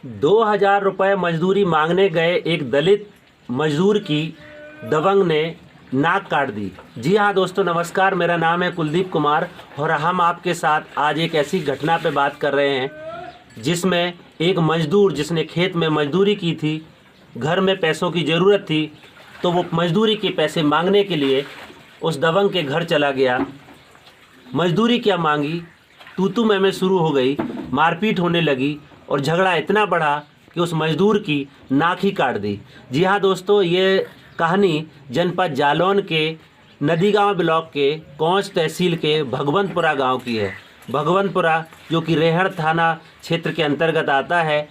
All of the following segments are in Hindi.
2,000 रुपये मजदूरी मांगने गए एक दलित मजदूर की दबंग ने नाक काट दी। जी हाँ दोस्तों, नमस्कार। मेरा नाम है कुलदीप कुमार और हम आपके साथ आज एक ऐसी घटना पे बात कर रहे हैं जिसमें एक मजदूर जिसने खेत में मजदूरी की थी, घर में पैसों की ज़रूरत थी, तो वो मजदूरी के पैसे मांगने के लिए उस दबंग के घर चला गया। मजदूरी क्या मांगी, तू मैं शुरू हो गई, मारपीट होने लगी और झगड़ा इतना बढ़ा कि उस मजदूर की नाक ही काट दी। जी हाँ दोस्तों, ये कहानी जनपद जालौन के नदीगांव ब्लॉक के कौंच तहसील के भगवंतपुरा गांव की है। भगवंतपुरा जो कि रेहड़ थाना क्षेत्र के अंतर्गत आता है।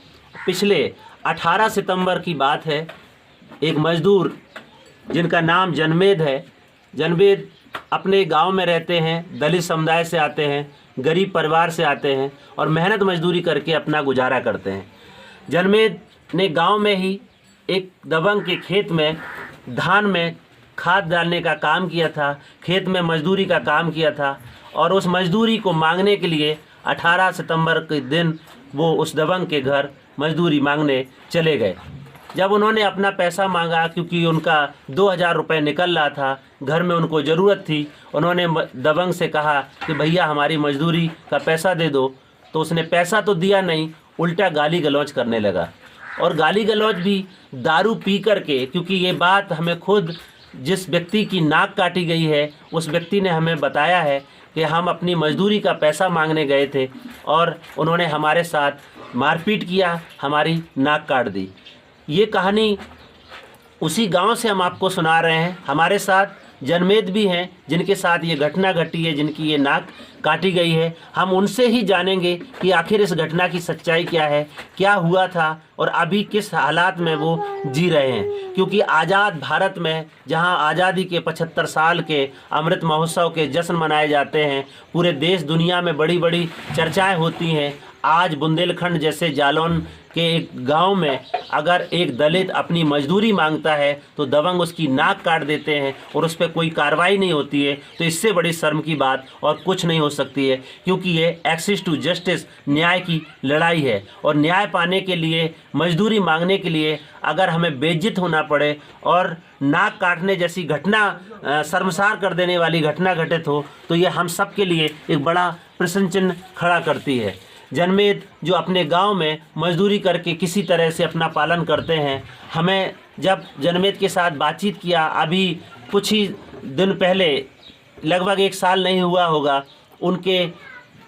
पिछले 18 सितंबर की बात है। एक मजदूर जिनका नाम जनमेद है, जनमेद अपने गांव में रहते हैं, दलित समुदाय से आते हैं, गरीब परिवार से आते हैं और मेहनत मजदूरी करके अपना गुजारा करते हैं। जनमेद ने गांव में ही एक दबंग के खेत में धान में खाद डालने का काम किया था, खेत में मजदूरी का काम किया था और उस मजदूरी को मांगने के लिए 18 सितंबर के दिन वो उस दबंग के घर मजदूरी मांगने चले गए। जब उन्होंने अपना पैसा मांगा, क्योंकि उनका 2,000 रुपये निकल रहा था, घर में उनको ज़रूरत थी, उन्होंने दबंग से कहा कि भैया हमारी मजदूरी का पैसा दे दो। तो उसने पैसा तो दिया नहीं, उल्टा गाली गलौज करने लगा। और गाली गलौज भी दारू पी करके, क्योंकि ये बात हमें खुद जिस व्यक्ति की नाक काटी गई है उस व्यक्ति ने हमें बताया है कि हम अपनी मजदूरी का पैसा मांगने गए थे और उन्होंने हमारे साथ मारपीट किया, हमारी नाक काट दी। ये कहानी उसी गांव से हम आपको सुना रहे हैं। हमारे साथ जनमेद भी हैं जिनके साथ ये घटना घटी है, जिनकी ये नाक काटी गई है। हम उनसे ही जानेंगे कि आखिर इस घटना की सच्चाई क्या है, क्या हुआ था और अभी किस हालात में वो जी रहे हैं। क्योंकि आज़ाद भारत में जहां आज़ादी के 75 साल के अमृत महोत्सव के जश्न मनाए जाते हैं, पूरे देश दुनिया में बड़ी बड़ी चर्चाएँ होती हैं, आज बुंदेलखंड जैसे जालौन के एक गांव में अगर एक दलित अपनी मजदूरी मांगता है तो दबंग उसकी नाक काट देते हैं और उस पर कोई कार्रवाई नहीं होती है, तो इससे बड़ी शर्म की बात और कुछ नहीं हो सकती है। क्योंकि ये एक्सेस टू जस्टिस, न्याय की लड़ाई है और न्याय पाने के लिए, मजदूरी मांगने के लिए अगर हमें बेइज्जत होना पड़े और नाक काटने जैसी घटना, शर्मसार कर देने वाली घटना घटित हो, तो ये हम सब के लिए एक बड़ा प्रश्न चिन्ह खड़ा करती है। जनमेद जो अपने गांव में मजदूरी करके किसी तरह से अपना पालन करते हैं, हमें जब जनमेद के साथ बातचीत किया, अभी कुछ ही दिन पहले, लगभग 1 साल नहीं हुआ होगा, उनके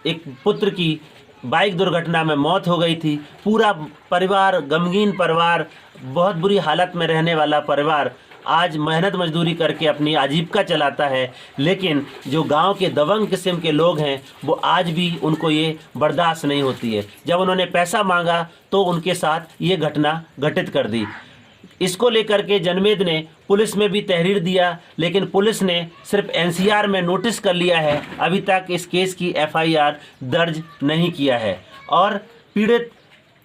एक पुत्र की बाइक दुर्घटना में मौत हो गई थी। पूरा परिवार, गमगीन परिवार, बहुत बुरी हालत में रहने वाला परिवार आज मेहनत मजदूरी करके अपनी आजीविका चलाता है। लेकिन जो गांव के दबंग किस्म के लोग हैं वो आज भी उनको ये बर्दाश्त नहीं होती है। जब उन्होंने पैसा मांगा तो उनके साथ ये घटना घटित कर दी। इसको लेकर के जनमेद ने पुलिस में भी तहरीर दिया, लेकिन पुलिस ने सिर्फ एनसीआर में नोटिस कर लिया है, अभी तक इस केस की एफआईआर दर्ज नहीं किया है और पीड़ित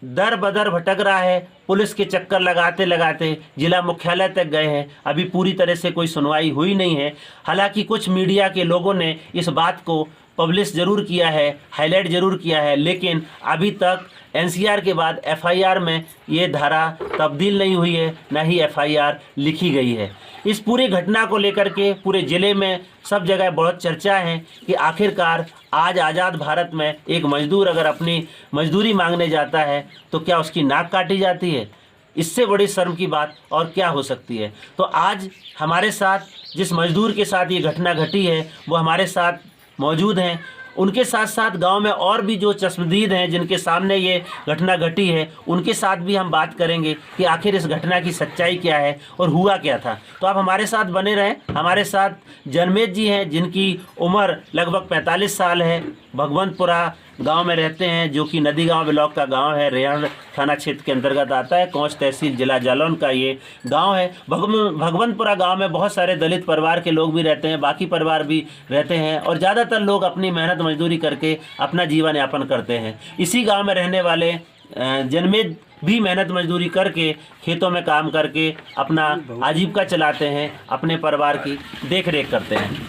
दर बदर भटक रहा है। पुलिस के चक्कर लगाते लगाते जिला मुख्यालय तक गए हैं, अभी पूरी तरह से कोई सुनवाई हुई नहीं है। हालांकि कुछ मीडिया के लोगों ने इस बात को पब्लिश ज़रूर किया है, हाईलाइट ज़रूर किया है, लेकिन अभी तक एनसीआर के बाद एफआईआर में ये धारा तब्दील नहीं हुई है, ना ही एफआईआर लिखी गई है। इस पूरी घटना को लेकर के पूरे ज़िले में सब जगह बहुत चर्चा है कि आखिरकार आज आज़ाद भारत में एक मजदूर अगर अपनी मजदूरी मांगने जाता है तो क्या उसकी नाक काटी जाती है? इससे बड़ी शर्म की बात और क्या हो सकती है। तो आज हमारे साथ जिस मजदूर के साथ ये घटना घटी है वो हमारे साथ मौजूद हैं। उनके साथ साथ गांव में और भी जो चश्मदीद हैं जिनके सामने ये घटना घटी है, उनके साथ भी हम बात करेंगे कि आखिर इस घटना की सच्चाई क्या है और हुआ क्या था। तो आप हमारे साथ बने रहें। हमारे साथ जनमेद जी हैं जिनकी उम्र लगभग 45 साल है, भगवंतपुरा गांव में रहते हैं, जो कि नदीगांव ब्लॉक का गांव है, रेहड़ थाना क्षेत्र के अंतर्गत आता है, कौंच तहसील जिला जालौन का ये गांव है। भगवंतपुरा गांव में बहुत सारे दलित परिवार के लोग भी रहते हैं, बाकी परिवार भी रहते हैं और ज़्यादातर लोग अपनी मेहनत मजदूरी करके अपना जीवन यापन करते हैं। इसी गाँव में रहने वाले जनमेद भी मेहनत मजदूरी करके खेतों में काम करके अपना आजीविका चलाते हैं, अपने परिवार की देख रेख करते हैं।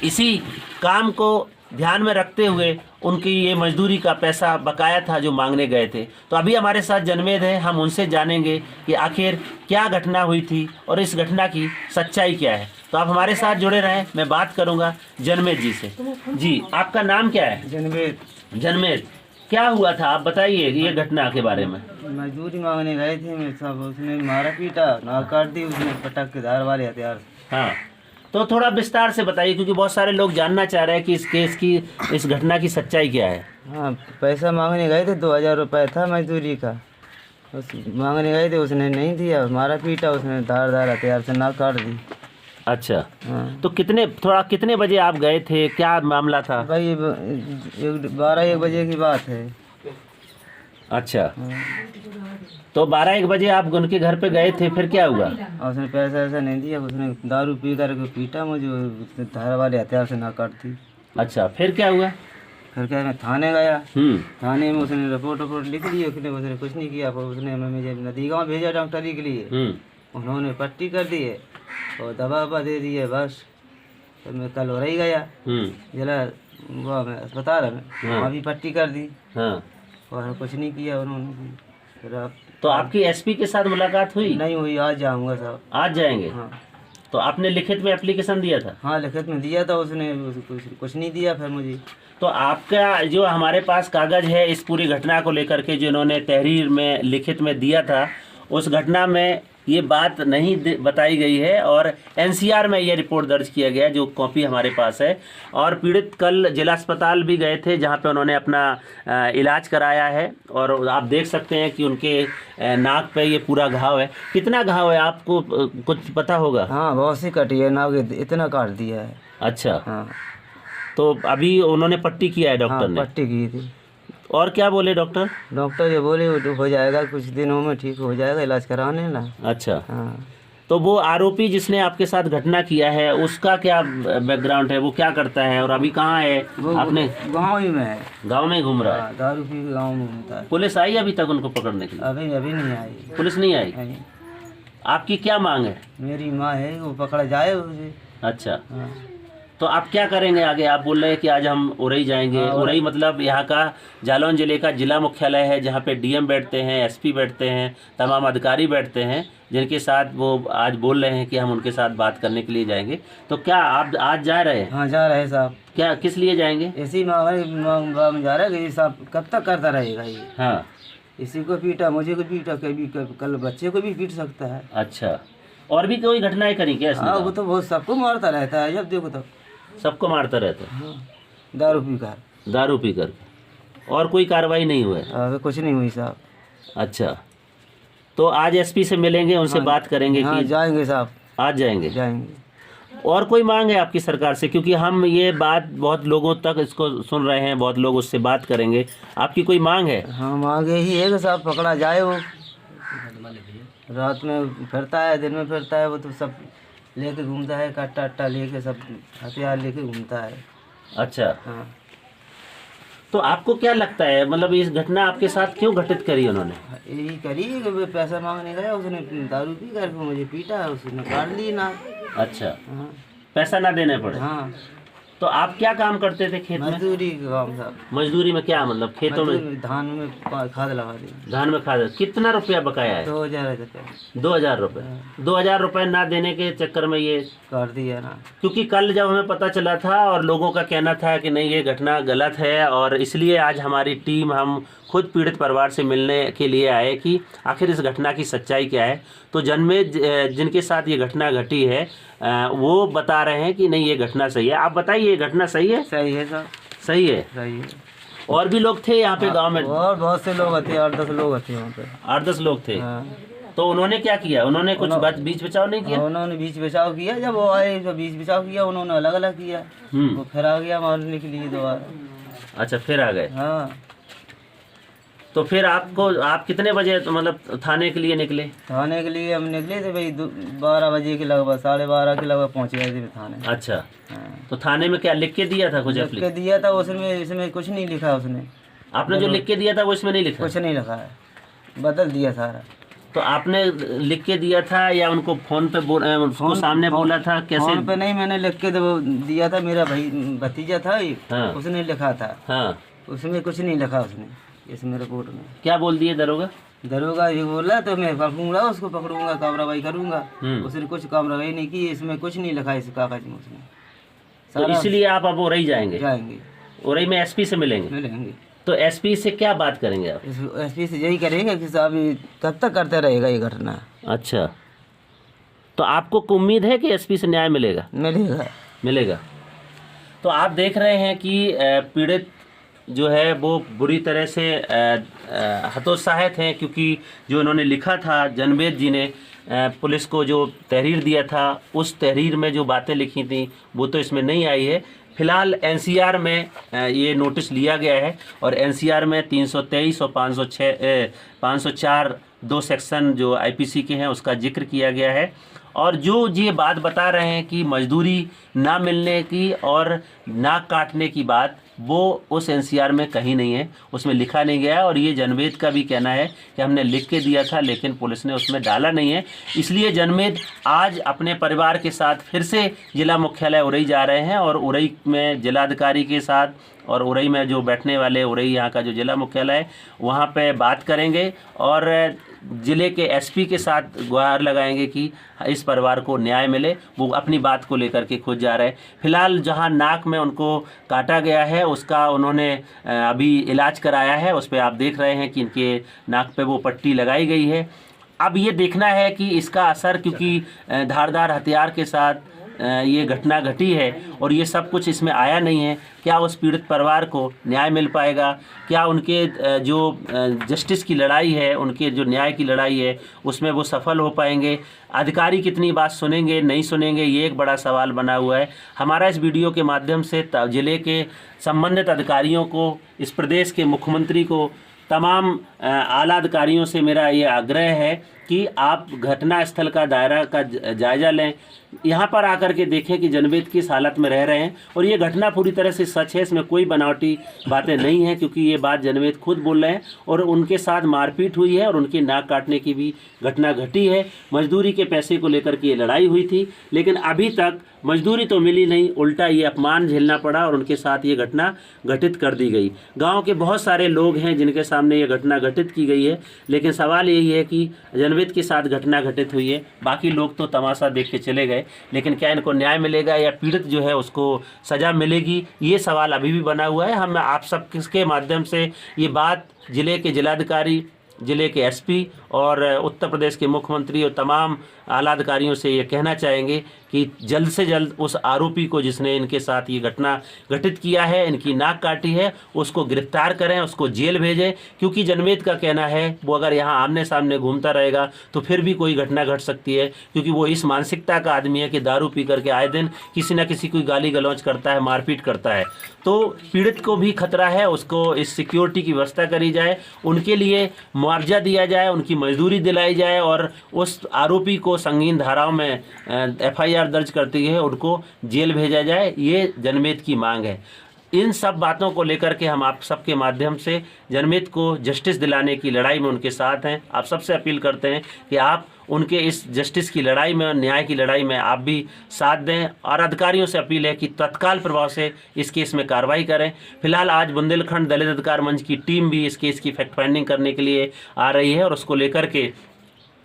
इसी काम को ध्यान में रखते हुए उनकी ये मजदूरी का पैसा बकाया था जो मांगने गए थे। तो अभी हमारे साथ जनमेद है, हम उनसे जानेंगे कि आखिर क्या घटना हुई थी और इस घटना की सच्चाई क्या है। तो आप हमारे साथ जुड़े रहें, मैं बात करूंगा जनमेद जी से। जी, आपका नाम क्या है? जनवेद। जनमेद, क्या हुआ था आप बताइए ये घटना के बारे में। मजदूरी मांगने गए थे मैं सब, उसने मारा पीटा, नाक काट दी उसने पटक के धार वाले हथियार से। हाँ, तो थोड़ा विस्तार से बताइए क्योंकि बहुत सारे लोग जानना चाह रहे हैं कि इस केस की, इस घटना की सच्चाई क्या है। हाँ, पैसा मांगने गए थे, 2000 रुपये था मजदूरी का। उस मांगने गए थे, उसने नहीं दिया, मारा पीटा, उसने धार हथियार से नाक काट दी। अच्छा, हाँ तो कितने बजे आप गए थे, क्या मामला था? भाई 12-1 बजे की बात है। अच्छा, हाँ। तो 12-1 बजे आप उनके घर पे गए थे, फिर क्या हुआ? और उसने पैसा ऐसा नहीं दिया, उसने दारू पी करके पीटा मुझे, उसने धार वाले हथियार से नाक काट दी। अच्छा, फिर क्या हुआ? फिर क्या, मैं थाने गया। थाने में उसने रिपोर्ट लिख ली, उसने कुछ नहीं किया। फिर उसने मुझे नदी गाँव भेजा डॉक्टरी के लिए। उन्होंने पट्टी कर दी है और दवा ववा दे दी है, बस। फिर मैं कल हो रही गया जिला वो में अस्पताल में, वहाँ भी पट्टी कर दी। हाँ, और कुछ नहीं किया उन्होंने। फिर अब तो आपकी एसपी के साथ मुलाकात हुई? नहीं हुई, आज जाऊँगा साहब। आज जाएंगे? हाँ तो आपने लिखित में एप्लीकेशन दिया था? हाँ, लिखित में दिया था, उसने कुछ नहीं दिया फिर मुझे। तो आपका जो हमारे पास कागज है इस पूरी घटना को लेकर के जो इन्होंने तहरीर में लिखित में दिया था, उस घटना में ये बात नहीं बताई गई है और एनसीआर में ये रिपोर्ट दर्ज किया गया है जो कॉपी हमारे पास है। और पीड़ित कल जिला अस्पताल भी गए थे जहाँ पे उन्होंने अपना इलाज कराया है और आप देख सकते हैं कि उनके नाक पे ये पूरा घाव है। कितना घाव है आपको कुछ पता होगा? हाँ, बहुत सी कटी है, नाक इतना काट दिया है। अच्छा, हाँ, तो अभी उन्होंने पट्टी किया है डॉक्टर ने? पट्टी की थी। और क्या बोले डॉक्टर? डॉक्टर ये बोले हो जाएगा, कुछ दिनों में ठीक हो जाएगा, इलाज कराने ना। अच्छा, हाँ। तो वो आरोपी जिसने आपके साथ घटना किया है उसका क्या बैकग्राउंड है, वो क्या करता है और अभी कहाँ है? आपने गाँव ही में है। गांव में घूम रहा है? हाँ, दारू पी के गाँव में घूमता है। पुलिस आई अभी तक उनको पकड़ने के लिए? अभी नहीं आई। पुलिस नहीं आई? नहीं। आपकी क्या मांग है? मेरी माँ है, वो पकड़ा जाए उसे। अच्छा, हाँ। तो आप क्या करेंगे आगे? आप बोल रहे हैं कि आज हम उरई जाएंगे। उरई मतलब यहाँ का जालौन जिले का जिला मुख्यालय है जहाँ पे डीएम बैठते हैं, एसपी बैठते हैं, तमाम अधिकारी बैठते हैं जिनके साथ वो आज बोल रहे हैं कि हम उनके साथ बात करने के लिए जाएंगे। तो क्या आप आज जा रहे हैं? हाँ, जा रहे हैं साहब। क्या, किस लिए जाएंगे? इसी मांग जा रहा है कि साहब कब तक करता रहेगा ये। हाँ, इसी को पीटा, मुझे को पीटा, कल बच्चे को भी पीट सकता है। अच्छा, और भी कोई घटनाएं करी क्या इसने? हाँ, वो तो बहुत सबको मारता रहता है, जब देखो तो सबको मारता रहता है? हाँ, दारू पी कर। दारू पी कर। और कोई कार्रवाई नहीं हुई? अभी कुछ नहीं हुई साहब। अच्छा, तो आज एसपी से मिलेंगे, उनसे बात करेंगे हाँ, कि जाएंगे साहब, आज जाएंगे? जाएंगे। और कोई मांग है आपकी सरकार से? क्योंकि हम ये बात बहुत लोगों तक इसको सुन रहे हैं, बहुत लोग उससे बात करेंगे। आपकी कोई मांग है? हाँ, मांग यही है कि साहब पकड़ा जाए। वो रात में फिरता है, दिन में फिरता है, वो तो सब लेके घूमता है, कट्टा अट्टा लेके, सब हथियार लेके घूमता है। अच्छा, हाँ। तो आपको क्या लगता है, मतलब इस घटना आपके साथ क्यों घटित करी उन्होंने? यही करी कि वो पैसा मांगने गया, उसने दारू पी कर मुझे पीटा, उसने काट ली ना। अच्छा, हाँ पैसा ना देने पड़े? हाँ। तो आप क्या काम करते थे खेत में? मजदूरी का काम साहब। मजदूरी में क्या, मतलब खेतों में? धान में खाद लगा दी। धान में खाद। कितना रुपया बकाया है? 2000 रुपये। 2000 रुपये? 2000 रुपये ना देने के चक्कर में ये कर दिया ना। क्योंकि कल जब हमें पता चला था और लोगों का कहना था कि नहीं ये घटना गलत है, और इसलिए आज हमारी टीम, हम खुद पीड़ित परिवार से मिलने के लिए आए कि आखिर इस घटना की सच्चाई क्या है। तो जनमेद जिनके साथ ये घटना घटी है वो बता रहे हैं कि नहीं ये घटना सही है। आप बताइए, ये घटना सही है? सही है सर, सही है। सही है। और भी लोग थे यहाँ पे गांव में? और बहुत से लोग थे, 8-10 लोग थे वहाँ पे। 8-10 लोग थे? हाँ। तो उन्होंने क्या किया? उन्होंने कुछ बीच बचाव नहीं किया? उन्होंने बीच बचाव किया, जब वो आए तो बीच बचाव किया, उन्होंने अलग अलग किया। वो फिर आ गया मारने के लिए दोबारा। अच्छा, फिर आ गए? हाँ। तो फिर आप कितने बजे मतलब थाने के लिए निकले? थाने के लिए हम निकले थे भाई 12 बजे के लगभग, 12:30 के लगभग पहुँच गए थे थाने। अच्छा, हाँ। तो थाने में क्या लिख के दिया था? कुछ लिख के दिया था उसमें, इसमें कुछ नहीं लिखा उसने। आपने जो लिख के दिया था वो इसमें नहीं लिखा? कुछ नहीं लिखा है, बदल दिया सारा। तो आपने लिख के दिया था या उनको फोन पे उसको सामने बोला था कैसे? फोन पे नहीं, मैंने लिख के दिया था, मेरा भाई भतीजा था एक, हाँ। उसने लिखा था। हाँ। उसमें कुछ नहीं लिखा उसने इसमें रिपोर्ट में। क्या बोल दिए दरोगा? दरोगा ये बोला तो मैं पकड़ूंगा, उसको पकड़ूंगा, कार्रवाई करूंगा। उसने कुछ कार्रवाई नहीं की, इसमें कुछ नहीं लिखा इस कागज में उसने। तो इसलिए आप अब उरई जाएंगे? जाएंगे, उरई में एसपी से मिलेंगे। तो एसपी से क्या बात करेंगे आप? एसपी से यही करेंगे कि साहब कब तक करते रहेगा ये घटना। अच्छा, तो आपको उम्मीद है कि एसपी से न्याय मिलेगा? मिलेगा। तो आप देख रहे हैं कि पीड़ित जो है वो बुरी तरह से हतोत्साहित हैं, क्योंकि जो उन्होंने लिखा था, जनवेद जी ने पुलिस को जो तहरीर दिया था, उस तहरीर में जो बातें लिखी थी वो तो इसमें नहीं आई है। फिलहाल एनसीआर में ये नोटिस लिया गया है और एनसीआर में 323 और 504 दो सेक्शन जो आईपीसी के हैं उसका जिक्र किया गया है। और जो ये बात बता रहे हैं कि मजदूरी ना मिलने की और नाक काटने की बात, वो उस एनसीआर में कहीं नहीं है, उसमें लिखा नहीं गया है। और ये जनवेद का भी कहना है कि हमने लिख के दिया था लेकिन पुलिस ने उसमें डाला नहीं है। इसलिए जनवेद आज अपने परिवार के साथ फिर से जिला मुख्यालय उरई जा रहे हैं और उरई में जिलाधिकारी के साथ और उरई में जो बैठने वाले उरई यहाँ का जो जिला मुख्यालय है वहाँ पे बात करेंगे और ज़िले के एसपी के साथ गुहार लगाएंगे कि इस परिवार को न्याय मिले। वो अपनी बात को लेकर के खुद जा रहे हैं। फिलहाल जहाँ नाक में उनको काटा गया है उसका उन्होंने अभी इलाज कराया है, उस पर आप देख रहे हैं कि इनके नाक पे वो पट्टी लगाई गई है। अब ये देखना है कि इसका असर, क्योंकि धारदार हथियार के साथ ये घटना घटी है और ये सब कुछ इसमें आया नहीं है, क्या उस पीड़ित परिवार को न्याय मिल पाएगा? क्या उनके जो जस्टिस की लड़ाई है, उनके जो न्याय की लड़ाई है उसमें वो सफल हो पाएंगे? अधिकारी कितनी बात सुनेंगे, नहीं सुनेंगे, ये एक बड़ा सवाल बना हुआ है। हमारा इस वीडियो के माध्यम से जिले के संबंधित अधिकारियों को, इस प्रदेश के मुख्यमंत्री को, तमाम आला अधिकारियों से मेरा ये आग्रह है कि आप घटना स्थल का दायरा का जायज़ा लें, यहाँ पर आकर के देखें कि जनवेद किस हालत में रह रहे हैं। और ये घटना पूरी तरह से सच है, इसमें कोई बनावटी बातें नहीं हैं, क्योंकि ये बात जनवेद खुद बोल रहे हैं और उनके साथ मारपीट हुई है और उनकी नाक काटने की भी घटना घटी है। मजदूरी के पैसे को लेकर के ये लड़ाई हुई थी, लेकिन अभी तक मजदूरी तो मिली नहीं, उल्टा ये अपमान झेलना पड़ा और उनके साथ ये घटना घटित कर दी गई। गाँव के बहुत सारे लोग हैं जिनके सामने ये घटना घटित की गई है, लेकिन सवाल यही है कि जनवेद के साथ घटना घटित हुई है, बाकी लोग तो तमाशा देख के चले गए, लेकिन क्या इनको न्याय मिलेगा या पीड़ित जो है उसको सज़ा मिलेगी, ये सवाल अभी भी बना हुआ है। हम आप सब किसके माध्यम से ये बात जिले के जिलाधिकारी, जिले के एसपी और उत्तर प्रदेश के मुख्यमंत्री और तमाम आला अधिकारियों से ये कहना चाहेंगे कि जल्द से जल्द उस आरोपी को जिसने इनके साथ ये घटना घटित किया है, इनकी नाक काटी है, उसको गिरफ्तार करें, उसको जेल भेजें। क्योंकि जनवेद का कहना है वो अगर यहाँ आमने सामने घूमता रहेगा तो फिर भी कोई घटना घट सकती है, क्योंकि वो इस मानसिकता का आदमी है कि दारू पी करके आए दिन किसी न किसी कोई गाली गलौज करता है, मारपीट करता है। तो पीड़ित को भी खतरा है, उसको इस सिक्योरिटी की व्यवस्था करी जाए, उनके लिए मुआवजा दिया जाए, उनकी मजदूरी दिलाई जाए और उस आरोपी को संगीन धाराओं में एफआईआर दर्ज करती है उनको जेल भेजा जाए। ये जनवेद की मांग है। इन सब बातों को लेकर के हम आप सबके माध्यम से जनवेद को जस्टिस दिलाने की लड़ाई में उनके साथ हैं। आप सबसे अपील करते हैं कि आप उनके इस जस्टिस की लड़ाई में और न्याय की लड़ाई में आप भी साथ दें और अधिकारियों से अपील है कि तत्काल प्रभाव से इस केस में कार्रवाई करें। फिलहाल आज बुंदेलखंड दलित अधिकार मंच की टीम भी इस केस की फैक्ट फाइंडिंग करने के लिए आ रही है और उसको लेकर के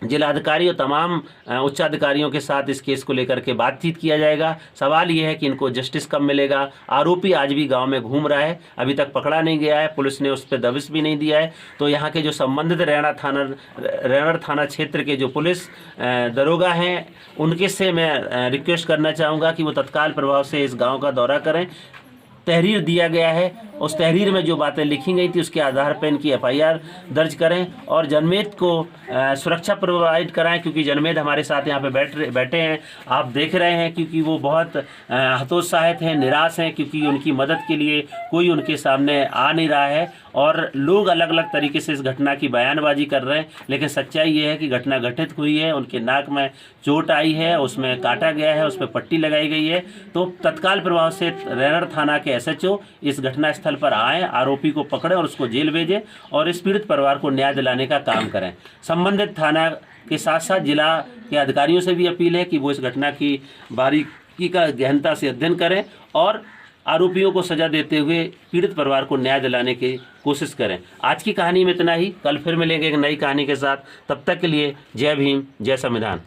जिलाधिकारी और तमाम उच्चाधिकारियों के साथ इस केस को लेकर के बातचीत किया जाएगा। सवाल ये है कि इनको जस्टिस कब मिलेगा। आरोपी आज भी गांव में घूम रहा है, अभी तक पकड़ा नहीं गया है, पुलिस ने उस पर दबिश भी नहीं दिया है। तो यहाँ के जो संबंधित रैणर थाना क्षेत्र के जो पुलिस दरोगा हैं उनके से मैं रिक्वेस्ट करना चाहूँगा कि वो तत्काल प्रभाव से इस गाँव का दौरा करें। तहरीर दिया गया है, उस तहरीर में जो बातें लिखी गई थी उसके आधार पर इनकी एफआईआर दर्ज करें और जनवेद को सुरक्षा प्रोवाइड कराएं, क्योंकि जनवेद हमारे साथ यहाँ पे बैठे हैं, आप देख रहे हैं, क्योंकि वो बहुत हतोत्साहित हैं, निराश हैं, क्योंकि उनकी मदद के लिए कोई उनके सामने आ नहीं रहा है और लोग अलग अलग तरीके से इस घटना की बयानबाजी कर रहे हैं। लेकिन सच्चाई ये है कि घटना घटित हुई है, उनके नाक में चोट आई है, उसमें काटा गया है, उस पर पट्टी लगाई गई है। तो तत्काल प्रभाव से रैणर थाना के एसएचओ इस घटना स्थल घटनास्थल पर आएं, आरोपी को पकड़ें और उसको जेल भेजें और इस पीड़ित परिवार को न्याय दिलाने का काम करें। संबंधित थाना के साथ साथ जिला के अधिकारियों से भी अपील है कि वो इस घटना की बारीकी का गहनता से अध्ययन करें और आरोपियों को सजा देते हुए पीड़ित परिवार को न्याय दिलाने की कोशिश करें। आज की कहानी में इतना ही, कल फिर मिलेंगे एक नई कहानी के साथ। तब तक के लिए जय भीम, जय संविधान।